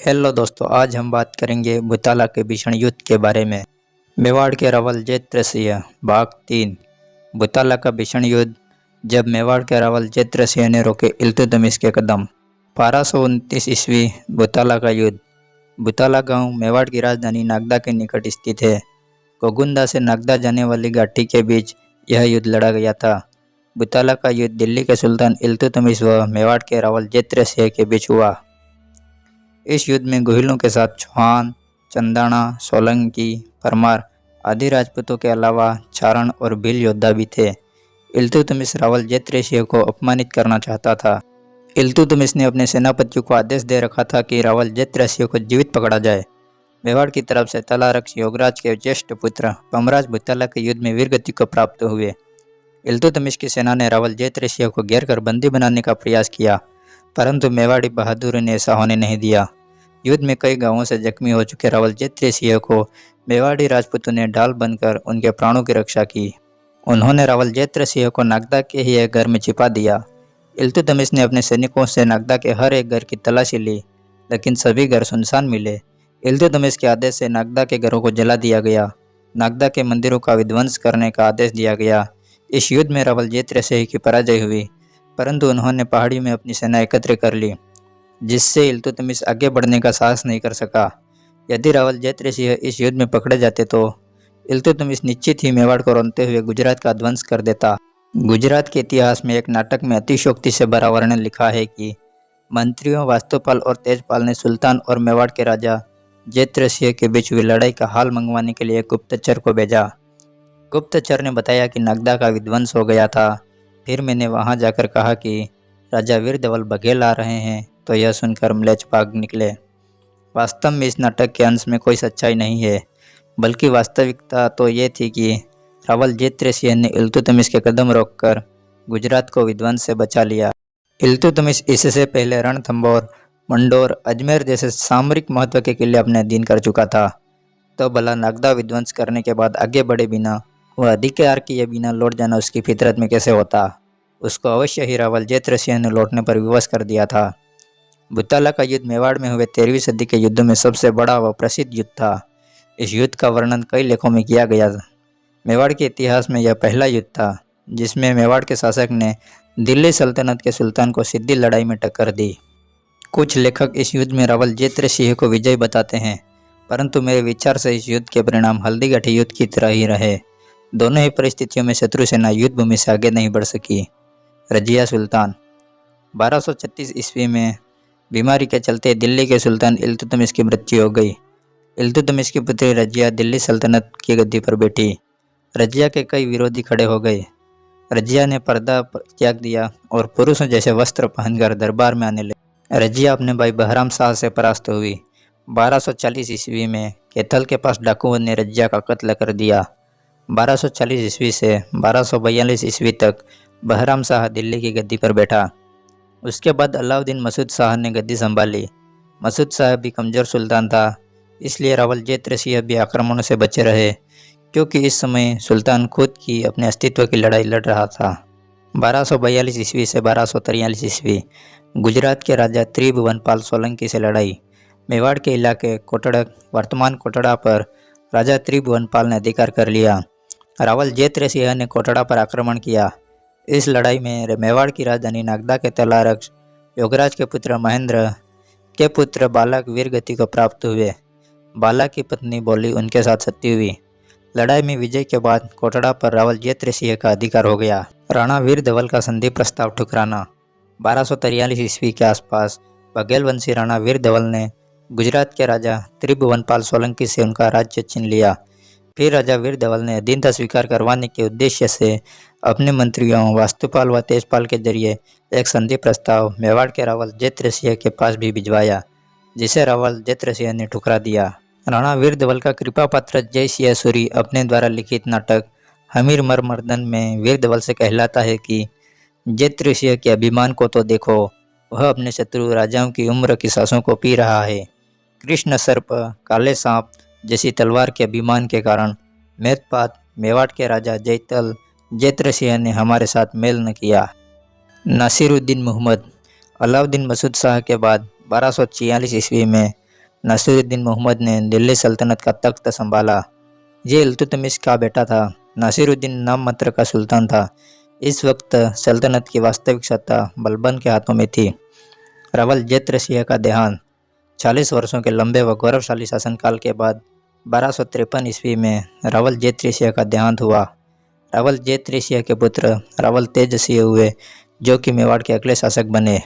Hello दोस्तों, आज हम बात करेंगे बुताला के भीषण युद्ध के बारे में। मेवाड़ के रावल जयद्रथ भाग 3। बुताला का भीषण युद्ध। जब मेवाड़ के रावल जयद्रथ ने रोके इल्तुतमिश के कदम। 1229 ईस्वी। बुताला का युद्ध। बुताला गांव मेवाड़ की राजधानी नागदा के निकट स्थित है। कोगुंदा से नागदा जाने वाली घाटी के बीच यह युद्ध लड़ा गया था। बुताला का युद्ध दिल्ली के सुल्तान इल्तुतमिश व मेवाड़ के रावल जयद्रथ के बीच हुआ। इस युद्ध में गोहिलों के साथ चौहान, चंदाना, सोलंकी, परमार आदि राजपूतों के अलावा चारण और भील योद्धा भी थे। इल्तुतमिश रावल जयद्रथ को अपमानित करना चाहता था। इल्तुतमिश ने अपने सेनापतियों को आदेश दे रखा था कि रावल जयद्रथ को जीवित पकड़ा जाए। मेवाड़ की तरफ से तलारक्ष योगराज के ज्येष्ठ पुत्र पमराज बुताला के युद्ध में वीरगति को प्राप्त हुए। इल्तुतमिश की सेना ने रावल जयद्रथ को घेर कर बंदी बनाने का प्रयास किया, परंतु मेवाड़ी बहादुर ने ऐसा होने नहीं दिया। युद्ध में कई गांवों से जख्मी हो चुके रावल जयद्रथ को मेवाड़ी राजपूतों ने ढाल बनकर उनके प्राणों की रक्षा की। उन्होंने रावल जयद्रथ को नागदा के ही एक घर में छिपा दिया। इल्तुतमिश ने अपने सैनिकों से नागदा के हर एक घर की तलाशी ली, लेकिन सभी घर सुनसान मिले। इल्तुतमिश के आदेश से नागदा के घरों को जला दिया गया। नागदा के मंदिरों का विध्वंस करने का आदेश दिया गया। इस युद्ध में रावल जयद्रथ की पराजय हुई, परंतु उन्होंने पहाड़ी में अपनी सेना एकत्र कर ली, जिससे इल्तुतमिश आगे बढ़ने का साहस नहीं कर सका। यदि रावल जयद्रथ इस युद्ध में पकड़े जाते तो इल्तुतमिश निश्चित ही मेवाड़ को रोनते हुए गुजरात का ध्वंस कर देता। गुजरात के इतिहास में एक नाटक में अतिशयोक्ति से भरा वर्णन लिखा है कि मंत्रियों वास्तुपाल और तेजपाल ने सुल्तान और मेवाड़ के राजा जयद्रथ के बीच हुई लड़ाई का हाल मंगवाने के लिए एक गुप्तचर को भेजा। गुप्तचर ने बताया कि नागदा का विध्वंस हो गया था। फिर मैंने वहां जाकर कहा कि राजा वीरधवल बघेल आ रहे हैं, तो यह सुनकर म्लेच्छ भाग निकले। वास्तव में इस नाटक के अंश में कोई सच्चाई नहीं है, बल्कि वास्तविकता तो ये थी कि रावल जयद्रथ ने इल्तुतमिश के कदम रोककर गुजरात को विध्वंस से बचा लिया। इल्तुतमिश इससे पहले रणथंभौर, मंडोर, अजमेर जैसे सामरिक महत्व के किले अपने अधीन कर चुका था, तो भला नागदा विध्वंस करने के बाद आगे बढ़े बिना वह अधिकार किए बिना लौट जाना उसकी फितरत में कैसे होता। उसको अवश्य ही रावल जयद्रथ ने लौटने पर विवश कर दिया था। बुताला का युद्ध मेवाड़ में हुए 13वीं सदी के युद्धों में सबसे बड़ा व प्रसिद्ध युद्ध था। इस युद्ध का वर्णन कई लेखों में किया गया था। मेवाड़ के इतिहास में यह पहला युद्ध था जिसमें मेवाड़ के शासक ने दिल्ली सल्तनत के सुल्तान को सीधी लड़ाई में टक्कर दी। कुछ लेखक इस युद्ध में रावल जयद्रथ को विजयी बताते हैं, परंतु मेरे विचार से इस युद्ध के परिणाम हल्दीघाटी युद्ध की तरह ही रहे। दोनों ही परिस्थितियों में शत्रु सेना युद्ध भूमि से आगे नहीं बढ़ सकी। रजिया सुल्तान। 1236 ईस्वी में बीमारी के चलते दिल्ली के सुल्तान इल्तुतमिश की मृत्यु हो गई। इल्तुतमिश की पुत्री रजिया दिल्ली सल्तनत की गद्दी पर बैठी। रजिया के कई विरोधी खड़े हो गए। रजिया ने पर्दा त्याग दिया और पुरुषों जैसे वस्त्र पहनकर दरबार में आने लगी। रजिया अपने भाई बहराम शाह से परास्त हुई। 1240 ईस्वी में कैथल के पास डाकुओं ने रजिया का कत्ल कर दिया। 1240 ईस्वी से 1242 ईस्वी तक बहराम शाह दिल्ली की गद्दी पर बैठा। उसके बाद अलाउद्दीन मसूद शाह ने गद्दी संभाली। मसूद शाह भी कमज़ोर सुल्तान था, इसलिए रावल जयद्रथ भी आक्रमणों से बचे रहे, क्योंकि इस समय सुल्तान खुद की अपने अस्तित्व की लड़ाई लड़ रहा था। 1242 ईस्वी से 1243 ईस्वी गुजरात के राजा त्रिभुवनपाल सोलंकी से लड़ाई। मेवाड़ के इलाके कोटड़क, वर्तमान कोटड़ा पर राजा त्रिभुवनपाल ने अधिकार कर लिया। रावल जयद्रथ ने कोटड़ा पर आक्रमण किया। इस लड़ाई में मेवाड़ की राजधानी नागदा के तलारक्ष योगराज के पुत्र महेंद्र के पुत्र बालक वीरगति को प्राप्त हुए। बाला की पत्नी बोली उनके साथ सती हुई। लड़ाई में विजय के बाद कोटड़ा पर रावल जयद्रथ का अधिकार हो गया। राणा वीरधवल का संधि प्रस्ताव ठुकराना। 1243 ईस्वी के आसपास बघेल वंशी राणा वीरधवल ने गुजरात के राजा त्रिभुवनपाल सोलंकी से उनका राज्य छीन लिया। फिर राजा वीरधवल ने अधीनता स्वीकार करवाने के उद्देश्य से अपने मंत्रियों वास्तुपाल व तेजपाल के जरिए एक संधि प्रस्ताव मेवाड़ के रावल जयद्रथ के पास भी भिजवाया, जिसे रावल जयद्रथ ने ठुकरा दिया। राणा वीरधवल का कृपा पात्र जय सिंह सूरी अपने द्वारा लिखित नाटक हमीर मर्मर्दन में वीरधवल से कहलाता है कि जयद्रथ के अभिमान को तो देखो, वह अपने शत्रु राजाओं की उम्र की सांसों को पी रहा है। कृष्ण सर्प, काले सांप जैसी तलवार के अभिमान के कारण मेदपात मेवाड़ के राजा जयतल जयद्रथ ने हमारे साथ मेल न किया। नासिरुद्दीन मोहम्मद। अलाउद्दीन मसूद शाह के बाद 1246 ईस्वी में नासिरुद्दीन मोहम्मद ने दिल्ली सल्तनत का तख्त संभाला। ये इल्तुतमिश का बेटा था। नासिरुद्दीन नाम मात्र का सुल्तान था। इस वक्त सल्तनत की वास्तविक सत्ता बलबन के हाथों में थी। रावल जैत्रसिंह का देहांत। 40 वर्षों के लंबे व गौरवशाली शासनकाल के बाद 1253 ईस्वी में रावल जैत्रसिंह का देहांत हुआ। रावल जैत्रसिंह के पुत्र रावल तेज सिंह हुए, जो कि मेवाड़ के अगले शासक बने।